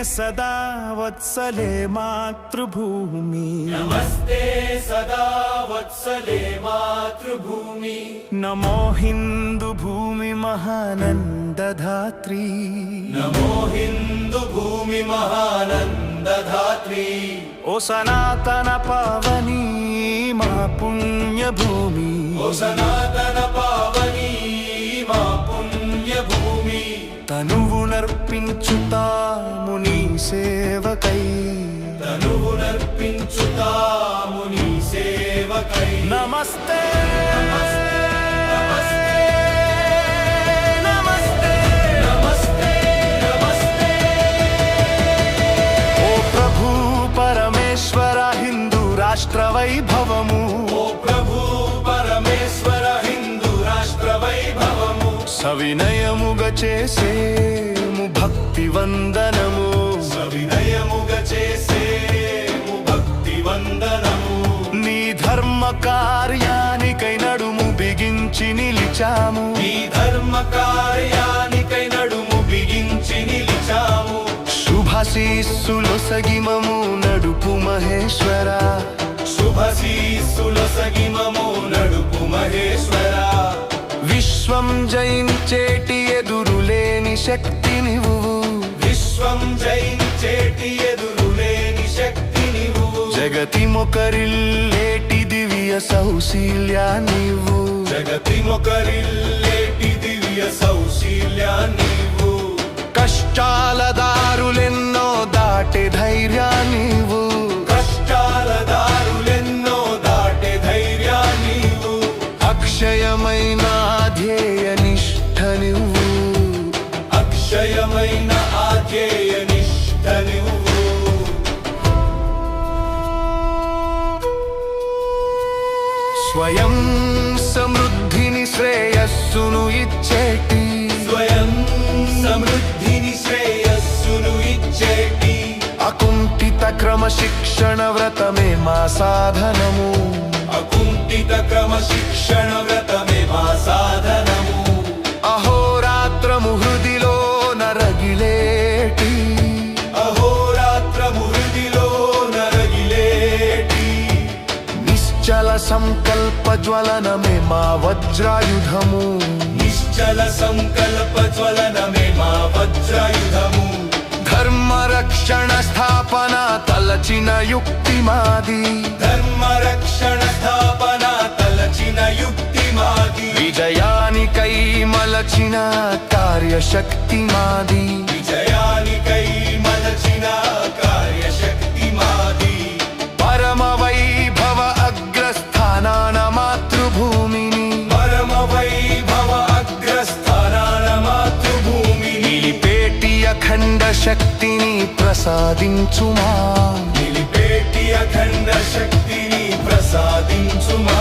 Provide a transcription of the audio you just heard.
సదా వత్సలే మాతృభూమి నమస్తే సదా వత్సలే మాతృభూమి నమో హిందూ భూమి మహానందధాత్రీ నమో హిందూ భూమి మహానందధాత్రీ ఓ సనాతన పావని మా పుణ్యభూమి ఓ సనాతన పావని మా పుణ్యభూమి తనువునర్పించుతాము నీ సేవకై తనువునర్పించుతాము నీ సేవకై నమస్తే రాష్ట్ర వైభవము ఓ ప్రభు పరమేశ్వర హిందూ రాష్ట్ర వైభవము సవినయముగా చేసేము భక్తి వందనము సవినయముగా చేసేము భక్తి వందనము నీ ధర్మ కార్యానికై నడుము బిగించి నిలిచాము నీ ధర్మ కార్యానికై నడుము బిగించి నిలిచాము శుభాశీస్సులొసగి మము నడుపు మహేశ్వర శుభాశీస్సులొసగి మము నడుపు మహేశ్వర విశ్వం జయించేటి ఎదురులేని శక్తి నీవు విశ్వం జయించేటి ఎదురులేని శక్తి నీవు జగతి మొకరిల్లేటి దివ్య సౌశీల్యా నీవు జగతి మొకరిల్లేటి దివ్య సౌశీల్యా నీవు కష్టాల దారులెన్నో దాటే ధైర్యా నీవు కష్టాల దారులెన్నో దాటే ధైర్యా నీవు అక్షయమైన ధ్యేయ నిష్ఠ నువ్వు అక్షయమైన ఆధ్యేయ నిష్ఠ నువ్వు స్వయం సమృద్ధిని శ్రేయస్సును ఇచ్చేటి స్వయం సమృద్ధిని శ్రేయస్సును ఇచ్చేటి అకుంఠిత క్రమశిక్షణ వ్రతమే మా సాధనము అకుంఠిత క్రమశిక్షణ వ్రతమే మా సాధనము అహోరాత్రము హృదిలో నరగిలేటి అహోరాత్రము హృదిలో నరగిలేటి నిశ్చల సంకల్ప జ్వలనమే మా వజ్రాయుధము నిశ్చల సంకల్ప జ్వలనమే మా వజ్రాయుధము ధర్మ రక్షణ స్థాపన తలచిన యుక్తి మాది ధర్మ రక్షణ స్థాపన తలచిన యుక్తి మాది విజయానికై మలచిన కార్యశక్తి మాది విజయానికై మలచిన కార్యశక్తి మాది పరమ వైభవ అగ్రస్థానాన మాతృభూమిని పరమ వైభవ అగ్రస్థానాన మాతృభూమిని నిలిపేటి అఖండ శక్తిని ప్రసాదించుమా నిలిపేటి అఖండ శక్తిని ప్రసాదించుమా